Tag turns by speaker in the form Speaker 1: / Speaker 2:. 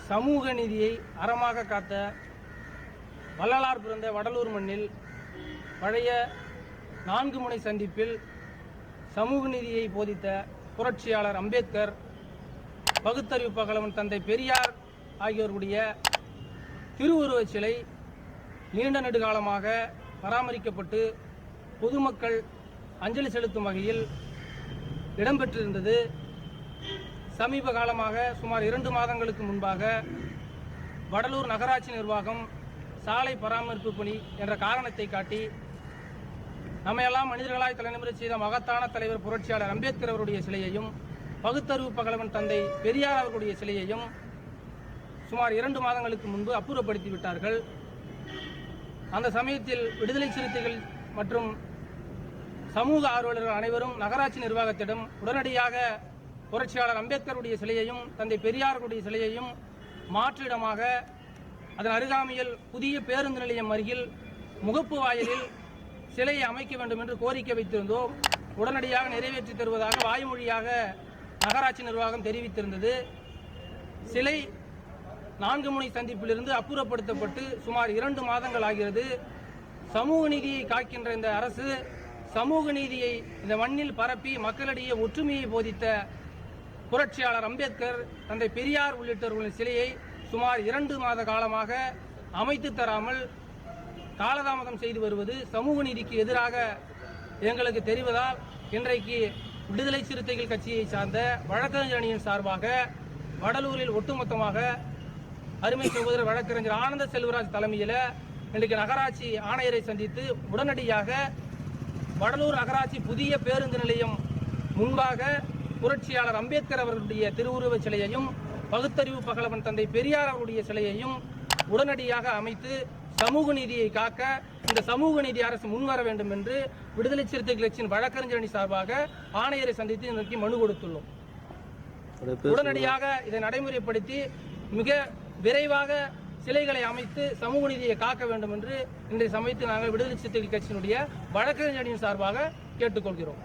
Speaker 1: சமூக நீதியை அறமாக காத்த வள்ளலார் பிறந்த வடலூர் மண்ணில் பழைய 4 முனை சந்திப்பில் சமூக நீதியை போதித்த புரட்சியாளர் அம்பேத்கர், பகுத்தறிவு பகலவன் தந்தை பெரியார் ஆகியோருடைய திருவுருவச் சிலை நீண்ட நெடுகாலமாக பராமரிக்கப்பட்டு பொதுமக்கள் அஞ்சலி செலுத்தும் வகையில் இடம்பெற்றிருந்தது. சமீப காலமாக சுமார் 2 மாதங்களுக்கு முன்பாக வடலூர் நகராட்சி நிர்வாகம் சாலை பராமரிப்பு பணி என்ற காரணத்தை காட்டி நம்மையெல்லாம் மனிதர்களாய் தலைநிமிர செய்த மகத்தான தலைவர் புரட்சியாளர் அம்பேத்கர் அவருடைய சிலையையும், பகுத்தறிவு பகலவன் தந்தை பெரியார் அவர்களுடைய சிலையையும் சுமார் 2 மாதங்களுக்கு முன்பு அப்புறப்படுத்தி விட்டார்கள். அந்த சமயத்தில் விடுதலை சிறுத்தைகள் மற்றும் சமூக ஆர்வலர்கள் அனைவரும் நகராட்சி நிர்வாகத்திடம் உடனடியாக புரட்சியாளர் அம்பேத்கருடைய சிலையையும் தந்தை பெரியாருடைய சிலையையும் மாற்றிடமாக அதன் அருகாமையில் புதிய பேருந்து நிலையம் அருகில் முகப்பு வாயிலில் சிலையை அமைக்க வேண்டும் என்று கோரிக்கை வைத்திருந்தோம். உடனடியாக நிறைவேற்றி தருவதாக வாய்மொழியாக நகராட்சி நிர்வாகம் தெரிவித்திருந்தது. சிலை 4 முனை சந்திப்பிலிருந்து அப்புறப்படுத்தப்பட்டு சுமார் 2 மாதங்கள் ஆகிறது. சமூக நீதியை காக்கின்ற இந்த அரசு சமூக நீதியை இந்த மண்ணில் பரப்பி மக்களிடையே ஒற்றுமையை போதித்த புரட்சியாளர் அம்பேத்கர், தந்தை பெரியார் உள்ளிட்டவர்களின் சிலையை சுமார் 2 மாத காலமாக அமைத்து தராமல் காலதாமதம் செய்து வருவது சமூக நீதிக்கு எதிராக எங்களுக்கு தெரிவதால் இன்றைக்கு விடுதலை சிறுத்தைகள் கட்சியை சார்ந்த வழக்கறிஞர் அணியின் சார்பாக வடலூரில் ஒட்டுமொத்தமாக அருமை சகோதரர் வழக்கறிஞர் ஆனந்த செல்வராஜ் தலைமையில் இன்றைக்கு நகராட்சி ஆணையரை சந்தித்து உடனடியாக வடலூர் நகராட்சி புதிய பேருந்து நிலையம் முன்பாக புரட்சியாளர் அம்பேத்கர் அவர்களுடைய திருவுருவச் சிலையையும், பகுத்தறிவு பகலவன் தந்தை பெரியார் அவருடைய சிலையையும் உடனடியாக அமைத்து சமூக நீதியை காக்க இந்த சமூக நீதி அரசு முன்வர வேண்டும் என்று விடுதலை சிறுத்தைகள் கட்சியின் வழக்கறிஞர் அணி சார்பாக ஆணையரை சந்தித்து இன்றைக்கு மனு கொடுத்துள்ளோம். உடனடியாக இதை நடைமுறைப்படுத்தி மிக விரைவாக சிலைகளை அமைத்து சமூக நீதியை காக்க வேண்டும் என்று இன்றைய சமயத்தில் நாங்கள் விடுதலை சிறுத்தைகள் கட்சியினுடைய வழக்கறிஞர் அணியின் சார்பாக கேட்டுக்கொள்கிறோம்.